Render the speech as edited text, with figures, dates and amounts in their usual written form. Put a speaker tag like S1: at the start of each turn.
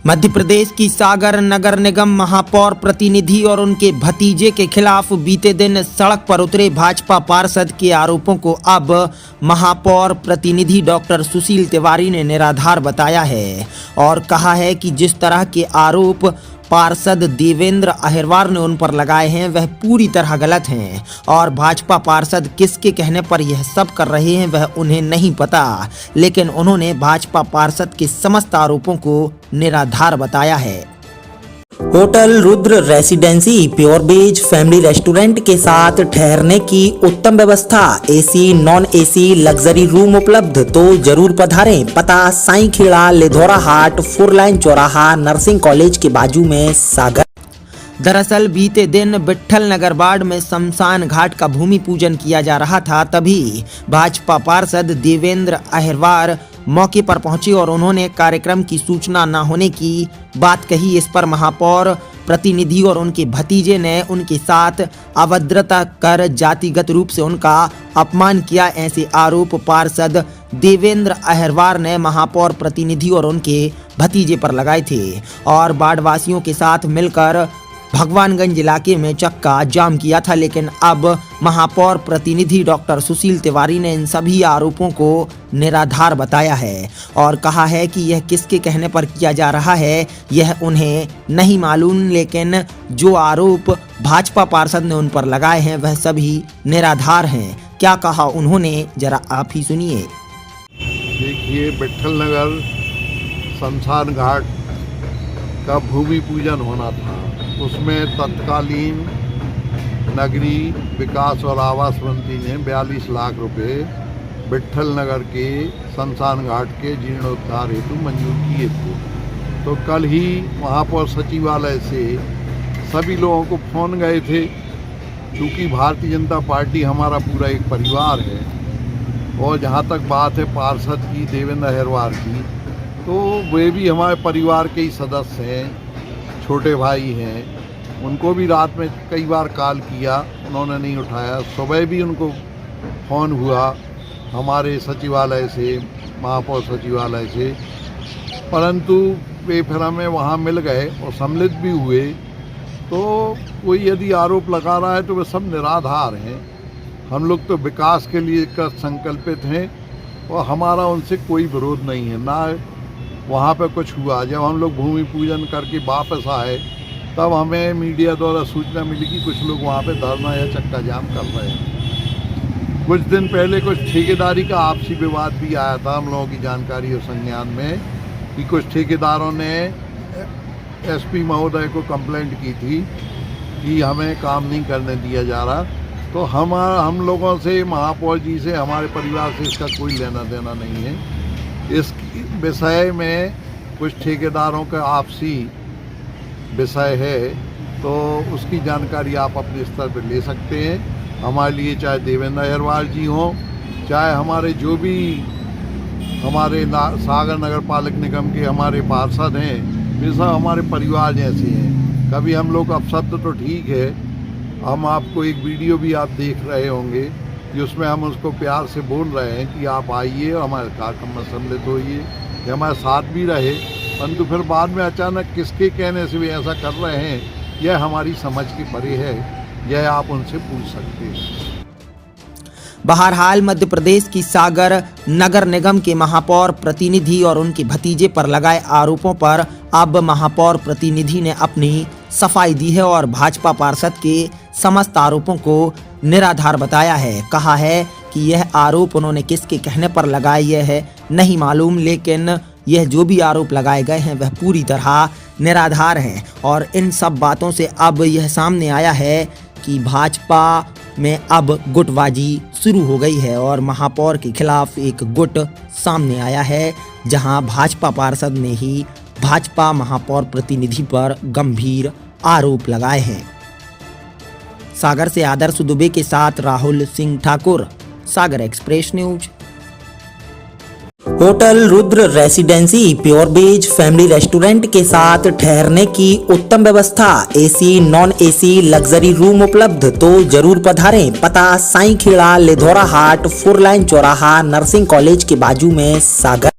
S1: मध्य प्रदेश की सागर नगर निगम महापौर प्रतिनिधि और उनके भतीजे के खिलाफ बीते दिन सड़क पर उतरे भाजपा पार्षद के आरोपों को अब महापौर प्रतिनिधि डॉक्टर सुशील तिवारी ने निराधार बताया है और कहा है कि जिस तरह के आरोप पार्षद देवेंद्र अहिरवार ने उन पर लगाए हैं वह पूरी तरह गलत हैं और भाजपा पार्षद किसके कहने पर यह सब कर रहे हैं वह उन्हें नहीं पता, लेकिन उन्होंने भाजपा पार्षद के समस्त आरोपों को निराधार बताया है। Hotel Rudra residency pure veg family restaurant के साथ ठहरने की उत्तम व्यवस्था, AC non AC luxury room उपलब्ध, तो जरूर पधारें। पता साईं खेड़ा लिधौरा हाट 4 लाइन चौराहा नर्सिंग कॉलेज के बाजू में सागर। दरअसल बीते दिन विट्ठल नगर वार्ड में शमशान घाट का भूमि पूजन किया जा रहा था, तभी भाजपा पार्षद देवेंद्र अहिरवार मौके पर पहुंचे और उन्होंने कार्यक्रम की सूचना न होने की बात कही। इस पर महापौर प्रतिनिधि और उनके भतीजे ने उनके साथ अभद्रता कर जातिगत रूप से उनका अपमान किया। ऐसे आरोप पार्षद देवेंद्र अहिरवार ने महापौर प्रतिनिधि और उनके भतीजे पर लगाए थे और वार्डवासियों के साथ मिलकर भगवानगंज इलाके में चक्का जाम किया था, लेकिन अब महापौर प्रतिनिधि डॉक्टर सुशील तिवारी ने इन सभी आरोपों को निराधार बताया है और कहा है कि यह किसके कहने पर किया जा रहा है यह उन्हें नहीं मालूम, लेकिन जो आरोप भाजपा पार्षद ने उन पर लगाए हैं वह सभी निराधार हैं। क्या कहा उन्होंने, जरा आप ही सुनिए।
S2: देखिए, विट्ठल नगर शमशान घाट का भूमि पूजन होना था, उसमें तत्कालीन नगरीय विकास और आवास मंत्री ने 42 लाख रुपए विट्ठल नगर के शमशान घाट के जीर्णोद्धार हेतु मंजूर किए थे। तो कल ही महापौर सचिवालय से सभी लोगों को फोन गए थे, क्योंकि भारतीय जनता पार्टी हमारा पूरा एक परिवार है और जहाँ तक बात है पार्षद की देवेंद्र अहिरवार की, तो वे भी हमारे परिवार के ही सदस्य हैं, छोटे भाई हैं। उनको भी रात में कई बार कॉल किया, उन्होंने नहीं उठाया। सुबह भी उनको फ़ोन हुआ हमारे सचिवालय से, महापौर सचिवालय से, परंतु वे फिर हमें वहाँ मिल गए और सम्मिलित भी हुए। तो कोई यदि आरोप लगा रहा है तो वे सब निराधार हैं। हम लोग तो विकास के लिए कर संकल्पित हैं और हमारा उनसे कोई विरोध नहीं है, ना वहाँ पे कुछ हुआ। जब हम लोग भूमि पूजन करके वापस आए तब हमें मीडिया द्वारा सूचना मिली कि कुछ लोग वहाँ पे धरना या चक्का जाम कर रहे हैं। कुछ दिन पहले कुछ ठेकेदारी का आपसी विवाद भी आया था हम लोगों की जानकारी और संज्ञान में, कि कुछ ठेकेदारों ने एसपी महोदय को कंप्लेंट की थी कि हमें काम नहीं करने दिया जा रहा। तो हम लोगों से, महापौर जी से, हमारे परिवार से इसका कोई लेना देना नहीं है। इस विषय में कुछ ठेकेदारों का आपसी विषय है, तो उसकी जानकारी आप अपने स्तर पर ले सकते हैं। हमारे लिए चाहे देवेंद्र अहिरवार जी हों, चाहे हमारे जो भी हमारे सागर नगर पालिक निगम के हमारे पार्षद हैं, वे सब हमारे परिवार जैसे हैं। कभी हम लोग अपशब्द तो ठीक है, हम आपको एक वीडियो भी आप देख रहे होंगे कि उसमें हम उसको प्यार से बोल रहे हैं कि आप आइए और हमारे कार्यक्रम में सम्मिलित होइए, ये हमारे साथ भी रहे। परंतु फिर बाद में अचानक किसके कहने से वे ऐसा कर रहे हैं, यह हमारी समझ के परे है, यह आप उनसे पूछ सकते हैं।
S1: बहरहाल मध्य प्रदेश की सागर नगर निगम के महापौर प्रतिनिधि और उनके भतीजे पर लगाए आरोपों पर अब महापौर प्रतिनिधि ने अपनी सफाई दी है और भाजपा पार्षद के समस्त आरोपों को निराधार बताया है। कहा है कि यह आरोप उन्होंने किसके कहने पर लगाए यह है नहीं मालूम, लेकिन यह जो भी आरोप लगाए गए हैं वह पूरी तरह निराधार हैं और इन सब बातों से अब यह सामने आया है कि भाजपा में अब गुटबाजी शुरू हो गई है और महापौर के खिलाफ एक गुट सामने आया है, जहां भाजपा पार्षद ने ही भाजपा महापौर प्रतिनिधि पर गंभीर आरोप लगाए हैं। सागर से आदर्श दुबे के साथ Rahul Singh Thakur, Sagar express news. Hotel Rudra residency pure veg family restaurant के साथ ठहरने की उत्तम व्यवस्था, AC non AC luxury room उपलब्ध, तो जरूर पधारें। पता साईं खेड़ा लिधौरा हाट 4 लाइन चौराहा नर्सिंग कॉलेज के बाजू में सागर।